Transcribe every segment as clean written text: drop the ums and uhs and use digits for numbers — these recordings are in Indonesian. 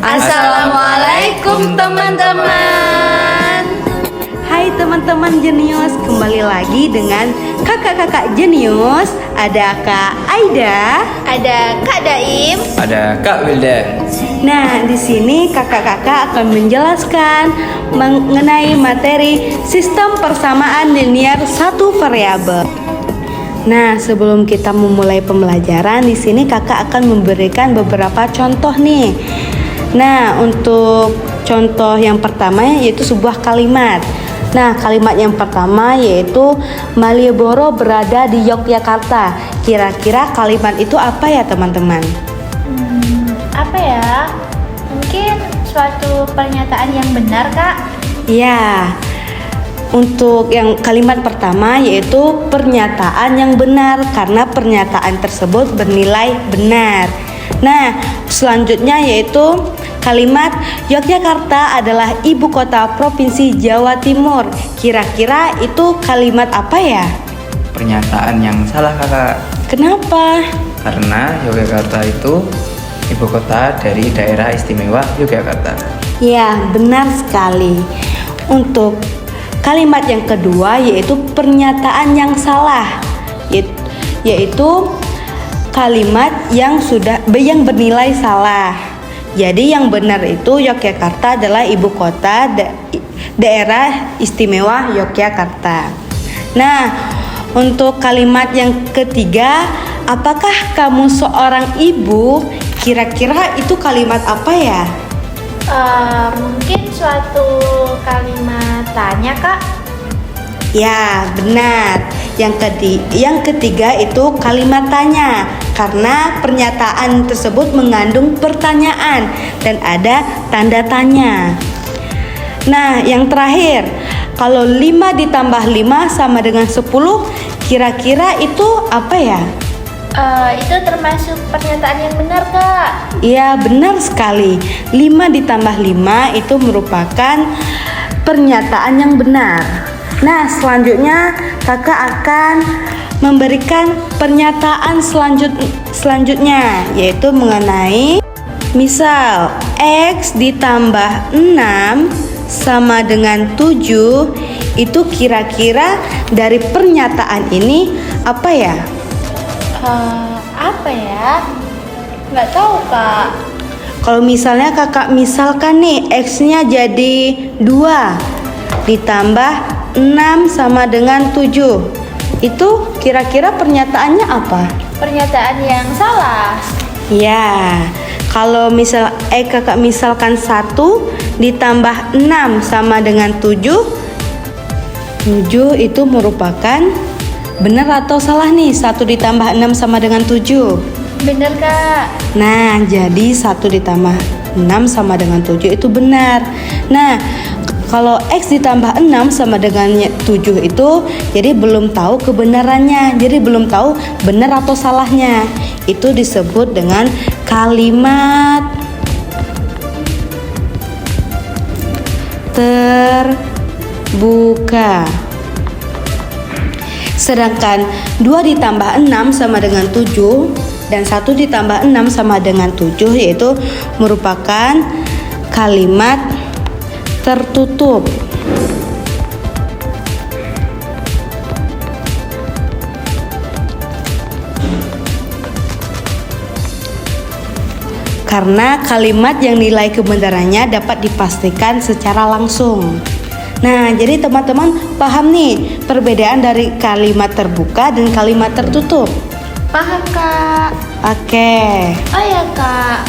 Assalamualaikum teman-teman. Hai teman-teman jenius, kembali lagi dengan kakak-kakak jenius. Ada Kak Aida, Ada Kak Daim, Ada Kak Wilda. Nah, di sini kakak-kakak akan menjelaskan mengenai materi sistem persamaan linear satu variabel. Nah, sebelum kita memulai pembelajaran, di sini kakak akan memberikan beberapa contoh nih. Nah, untuk contoh yang pertama yaitu sebuah kalimat. Nah, kalimat yang pertama yaitu Malioboro berada di Yogyakarta. Kira-kira kalimat itu apa ya, teman-teman? apa ya? Mungkin suatu pernyataan yang benar, Kak. Ya, untuk yang kalimat pertama yaitu pernyataan yang benar karena pernyataan tersebut bernilai benar. Nah, selanjutnya yaitu kalimat Yogyakarta adalah ibu kota provinsi Jawa Timur. Kira-kira itu kalimat apa ya? Pernyataan yang salah, Kakak. Kenapa? Karena Yogyakarta itu ibu kota dari daerah istimewa Yogyakarta. Ya, benar sekali. Untuk kalimat yang kedua yaitu pernyataan yang salah, yaitu kalimat yang bernilai salah. Jadi yang benar itu Yogyakarta adalah ibu kota daerah istimewa Yogyakarta. Nah, untuk kalimat yang ketiga, apakah kamu seorang ibu? Kira-kira itu kalimat apa ya? Mungkin suatu kalimat tanya, Kak. Ya, benar. Yang ketiga itu kalimat tanya karena pernyataan tersebut mengandung pertanyaan dan ada tanda tanya. Nah, yang terakhir, kalau 5 ditambah 5 sama dengan 10, kira-kira itu apa ya? Itu termasuk pernyataan yang benar, Kak. Iya, benar sekali. 5 ditambah 5 itu merupakan pernyataan yang benar. Nah, selanjutnya kakak akan memberikan pernyataan selanjutnya yaitu mengenai misal X ditambah 6 sama dengan 7. Itu kira-kira dari pernyataan ini apa ya? Apa ya? Nggak tahu, Kak. Kalau misalnya kakak misalkan nih X-nya jadi 2 ditambah 6 sama dengan 7. Itu kira-kira pernyataannya apa? Pernyataan yang salah. Ya, kalau kakak misalkan 1 ditambah 6 sama dengan 7. 7 itu merupakan benar atau salah nih? 1 ditambah 6 sama dengan 7. Bener, Kak. Nah, jadi 1 ditambah 6 sama dengan 7 itu benar. Nah, kalau X ditambah 6 sama dengan 7 itu jadi belum tahu kebenarannya. Jadi belum tahu benar atau salahnya. Itu disebut dengan kalimat terbuka. Sedangkan 2 ditambah 6 sama dengan 7 dan 1 ditambah 6 sama dengan 7 yaitu merupakan kalimat tertutup. Karena kalimat yang nilai kebenarannya dapat dipastikan secara langsung. Nah, jadi teman-teman paham nih perbedaan dari kalimat terbuka dan kalimat tertutup? Paham, Kak. Oke. Oh ya, Kak.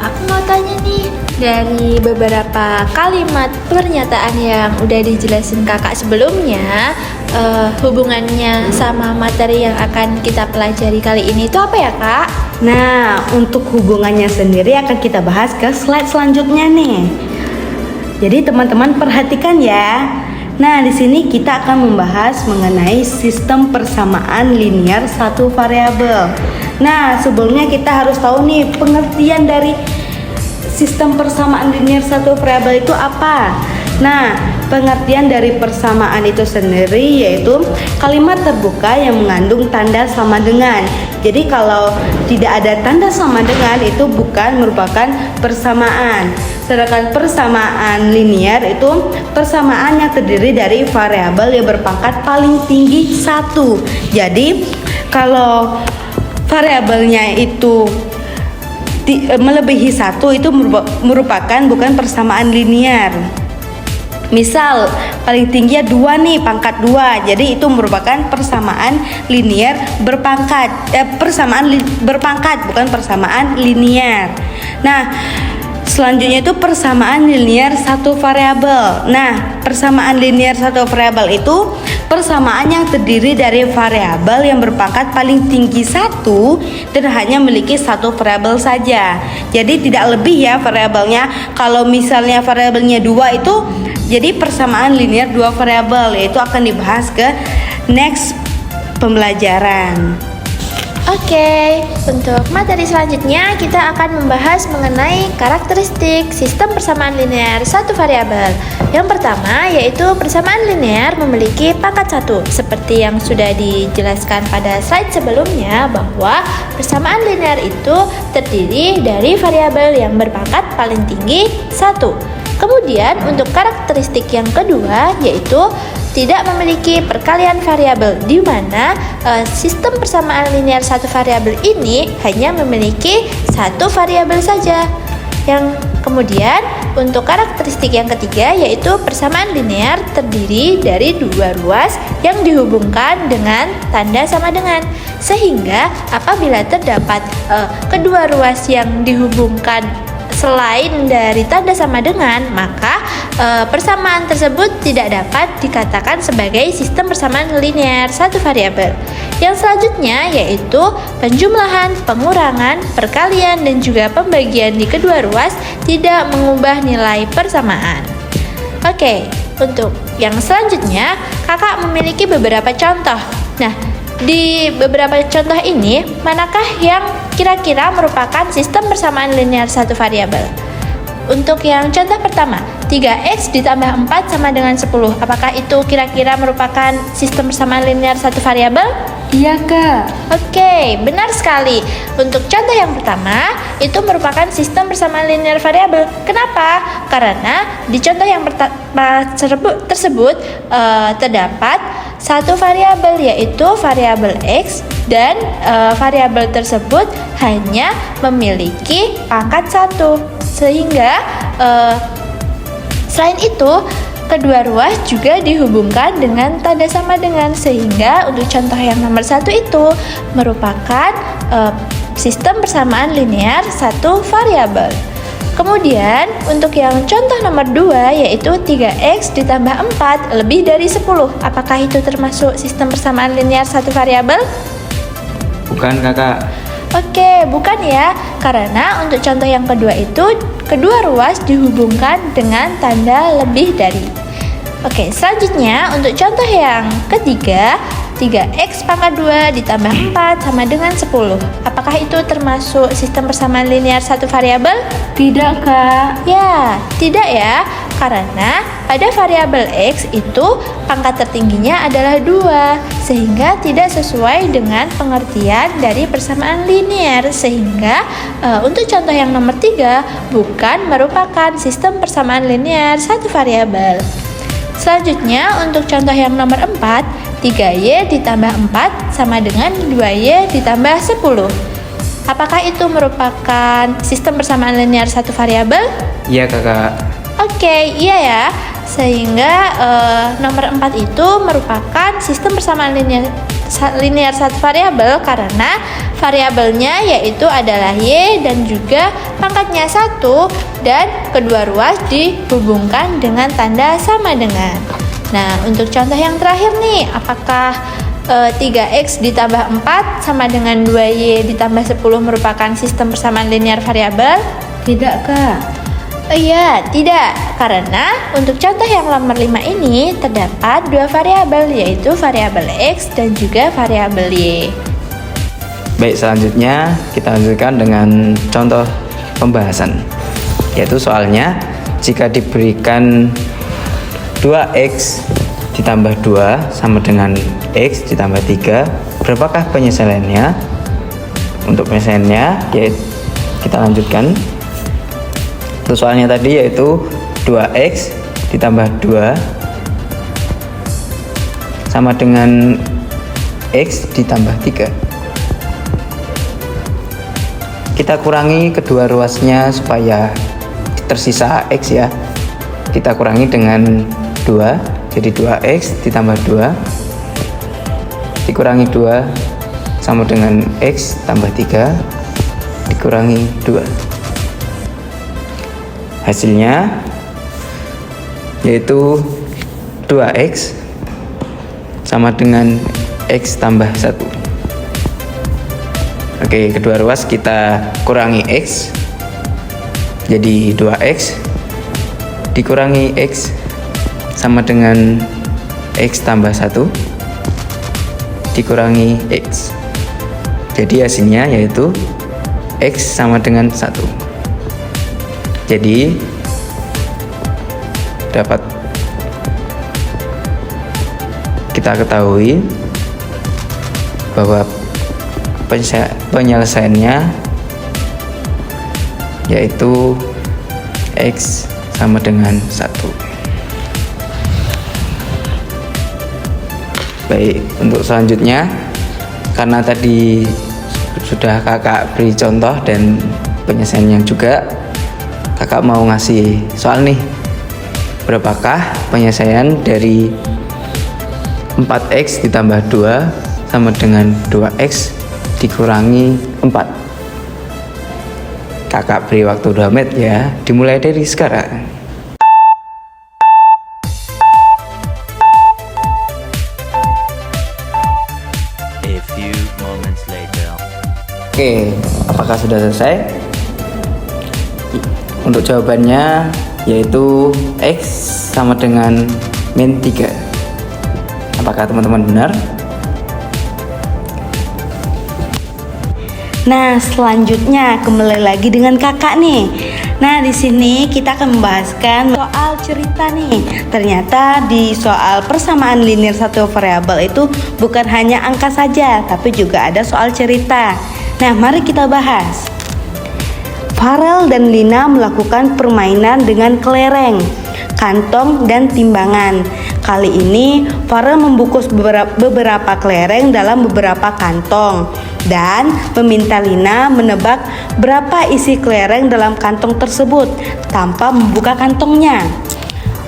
Aku mau tanya nih, dari beberapa kalimat pernyataan yang udah dijelasin kakak sebelumnya, hubungannya sama materi yang akan kita pelajari kali ini itu apa ya, Kak? Nah, untuk hubungannya sendiri akan kita bahas ke slide selanjutnya nih. Jadi teman-teman perhatikan ya. Nah, di sini kita akan membahas mengenai sistem persamaan linear satu variabel. Nah, sebelumnya kita harus tahu nih pengertian dari sistem persamaan linear satu variabel itu apa. Nah, pengertian dari persamaan itu sendiri yaitu kalimat terbuka yang mengandung tanda sama dengan. Jadi kalau tidak ada tanda sama dengan itu bukan merupakan persamaan. Sedangkan persamaan linear itu persamaan yang terdiri dari variabel yang berpangkat paling tinggi 1. Jadi kalau variabelnya itu melebihi 1 itu merupakan bukan persamaan linear. Misal paling tinggi 2 nih, pangkat 2. Jadi itu merupakan persamaan linear berpangkat. Berpangkat bukan persamaan linear. Nah, selanjutnya itu persamaan linear satu variabel. Nah, persamaan linear satu variabel itu persamaan yang terdiri dari variabel yang berpangkat paling tinggi 1 dan hanya memiliki satu variabel saja. Jadi tidak lebih ya variabelnya. Kalau misalnya variabelnya 2 itu jadi persamaan linear 2 variabel, yaitu akan dibahas ke next pembelajaran. Oke, untuk materi selanjutnya kita akan membahas mengenai karakteristik sistem persamaan linear satu variabel. Yang pertama yaitu persamaan linear memiliki pangkat 1. Seperti yang sudah dijelaskan pada slide sebelumnya bahwa persamaan linear itu terdiri dari variabel yang berpangkat paling tinggi 1. Kemudian untuk karakteristik yang kedua yaitu tidak memiliki perkalian variabel, di mana sistem persamaan linear satu variabel ini hanya memiliki satu variabel saja. Yang kemudian untuk karakteristik yang ketiga yaitu persamaan linear terdiri dari dua ruas yang dihubungkan dengan tanda sama dengan, sehingga apabila terdapat kedua ruas yang dihubungkan selain dari tanda sama dengan, maka persamaan tersebut tidak dapat dikatakan sebagai sistem persamaan linear satu variabel. Yang selanjutnya yaitu penjumlahan, pengurangan, perkalian, dan juga pembagian di kedua ruas tidak mengubah nilai persamaan. Oke, untuk yang selanjutnya kakak memiliki beberapa contoh. Nah, di beberapa contoh ini, manakah yang kira-kira merupakan sistem persamaan linear satu variabel? Untuk yang contoh pertama, 3x ditambah 4 sama dengan 10. Apakah itu kira-kira merupakan sistem persamaan linear satu variabel? Iya kak. Oke, benar sekali. Untuk contoh yang pertama, itu merupakan sistem persamaan linear variabel. Kenapa? Karena di contoh yang pertama tersebut terdapat satu variabel yaitu variabel x dan variabel tersebut hanya memiliki pangkat 1. Sehingga selain itu kedua ruas juga dihubungkan dengan tanda sama dengan, sehingga untuk contoh yang nomor 1 itu merupakan sistem persamaan linear satu variabel. Kemudian untuk yang contoh nomor 2 yaitu 3x ditambah 4 lebih dari 10. Apakah itu termasuk sistem persamaan linear satu variabel? Bukan kakak. Oke, bukan ya. Karena untuk contoh yang kedua itu kedua ruas dihubungkan dengan tanda lebih dari. Oke, selanjutnya untuk contoh yang ketiga, 3x pangkat 2 ditambah 4 sama dengan 10. Apakah itu termasuk sistem persamaan linear satu variabel? Tidak kak. Ya, tidak ya. Karena pada variabel x itu pangkat tertingginya adalah 2, sehingga tidak sesuai dengan pengertian dari persamaan linear. Sehingga untuk contoh yang nomor 3 bukan merupakan sistem persamaan linear satu variabel. Selanjutnya untuk contoh yang nomor 4, 3y ditambah 4 sama dengan 2y ditambah 10. Apakah itu merupakan sistem persamaan linear satu variabel? Iya kakak. Oke, iya ya. Sehingga nomor 4 itu merupakan sistem persamaan linear satu variabel karena variabelnya yaitu adalah y dan juga pangkatnya 1 dan kedua ruas dihubungkan dengan tanda sama dengan. Nah, untuk contoh yang terakhir nih, apakah 3x ditambah 4 sama dengan 2y ditambah 10 merupakan sistem persamaan linear variabel? Tidak kak. Iya, tidak. Karena untuk contoh yang nomor 5 ini terdapat dua variabel yaitu variabel x dan juga variabel y. Baik, selanjutnya kita lanjutkan dengan contoh pembahasan, yaitu soalnya jika diberikan 2x ditambah 2 sama dengan x ditambah 3. Berapakah penyelesaiannya? Untuk penyelesaiannya yaitu kita lanjutkan. Untuk soalnya tadi yaitu 2x ditambah 2 sama dengan x ditambah 3. Kita kurangi kedua ruasnya supaya tersisa x ya. Kita kurangi dengan 2, jadi 2x ditambah 2 dikurangi 2 sama dengan x tambah 3 dikurangi 2. Hasilnya yaitu 2x sama dengan x tambah 1. Oke, kedua ruas kita kurangi x, jadi 2x dikurangi x sama dengan x tambah 1 dikurangi x. Jadi hasilnya yaitu x sama dengan 1. Jadi dapat kita ketahui bahwa penyelesaiannya yaitu x sama dengan 1. Baik, untuk selanjutnya, karena tadi sudah kakak beri contoh dan penyelesaiannya juga, kakak mau ngasih soal nih. Berapakah penyelesaian dari 4x ditambah 2 sama dengan 2x dikurangi 4? Kakak beri waktu 2 menit ya, dimulai dari sekarang. A few moments later. Oke, apakah sudah selesai? Untuk jawabannya yaitu x sama dengan min 3. Apakah teman-teman benar? Nah, selanjutnya kembali lagi dengan kakak nih. Nah, di sini kita akan membahaskan soal cerita nih. Ternyata di soal persamaan linear satu variabel itu bukan hanya angka saja, tapi juga ada soal cerita. Nah, mari kita bahas. Farel dan Lina melakukan permainan dengan kelereng, kantong, dan timbangan. Kali ini Farel membungkus beberapa kelereng dalam beberapa kantong dan meminta Lina menebak berapa isi kelereng dalam kantong tersebut tanpa membuka kantongnya.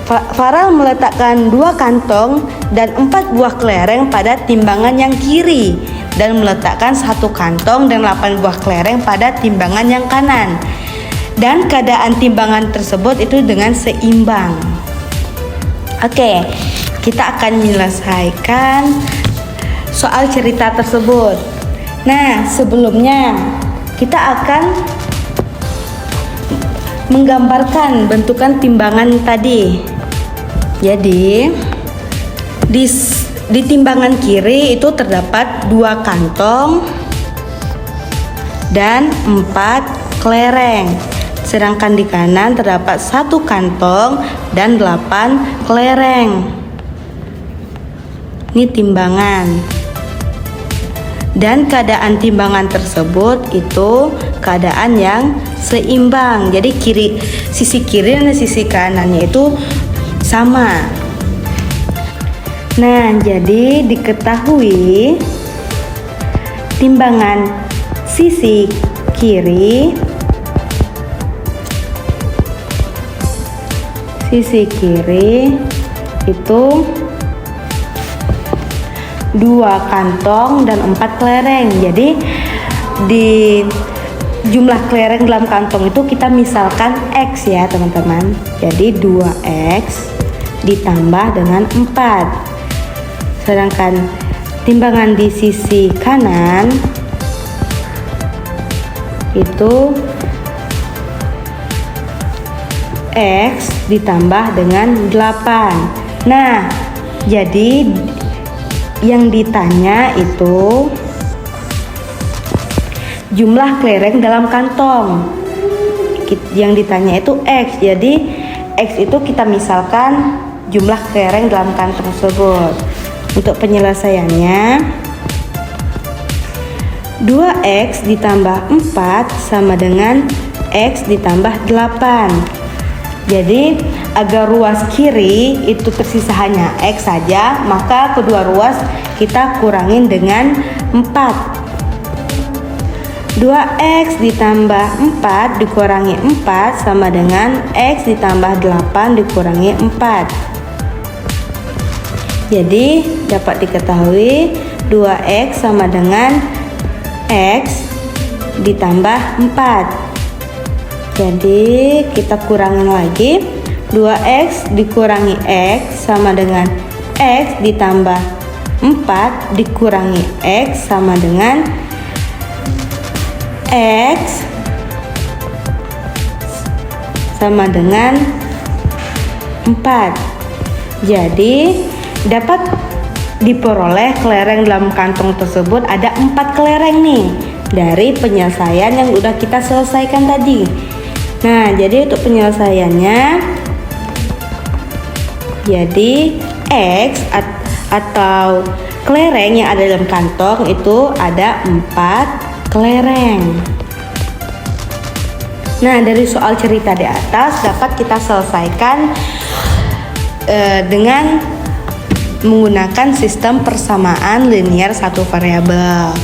Farel meletakkan 2 kantong dan 4 buah kelereng pada timbangan yang kiri dan meletakkan 1 kantong dan 8 buah kelereng pada timbangan yang kanan. Dan keadaan timbangan tersebut itu dengan seimbang. Oke, kita akan menyelesaikan soal cerita tersebut. Nah, sebelumnya kita akan menggambarkan bentukan timbangan tadi. Jadi, di timbangan kiri itu terdapat 2 kantong dan 4 kelereng. Sedangkan di kanan terdapat 1 kantong dan 8 kelereng. Ini timbangan. Dan keadaan timbangan tersebut itu keadaan yang seimbang. Jadi sisi kiri dan sisi kanannya itu sama. Nah, jadi diketahui timbangan sisi kiri itu 2 kantong dan 4 kelereng. Jadi di jumlah kelereng dalam kantong itu kita misalkan X ya teman-teman. Jadi 2X ditambah dengan 4. Sedangkan timbangan di sisi kanan itu X ditambah dengan 8. Nah, jadi yang ditanya itu jumlah kelereng dalam kantong. Yang ditanya itu X. Jadi X itu kita misalkan jumlah kelereng dalam kantong tersebut. Untuk penyelesaiannya, 2x ditambah 4 sama dengan x ditambah 8. Jadi agar ruas kiri itu tersisa hanya x saja, maka kedua ruas kita kurangin dengan 4. 2x ditambah 4 dikurangi 4 sama dengan x ditambah 8 dikurangi 4. Jadi dapat diketahui 2x sama dengan x ditambah 4. Jadi kita kurangin lagi, 2x dikurangi x sama dengan x ditambah 4 dikurangi x sama dengan x sama dengan 4. Jadi dapat diperoleh kelereng dalam kantong tersebut ada 4 kelereng nih dari penyelesaian yang udah kita selesaikan tadi. Nah, jadi untuk penyelesaiannya, jadi x atau kelereng yang ada dalam kantong itu ada 4 kelereng. Nah, dari soal cerita di atas dapat kita selesaikan dengan menggunakan sistem persamaan linear satu variabel.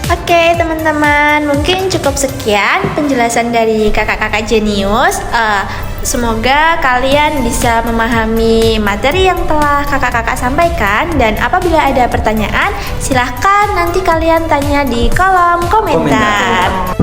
Oke teman-teman, mungkin cukup sekian penjelasan dari kakak-kakak jenius. Semoga kalian bisa memahami materi yang telah kakak-kakak sampaikan. Dan apabila ada pertanyaan, silahkan nanti kalian tanya di kolom komentar.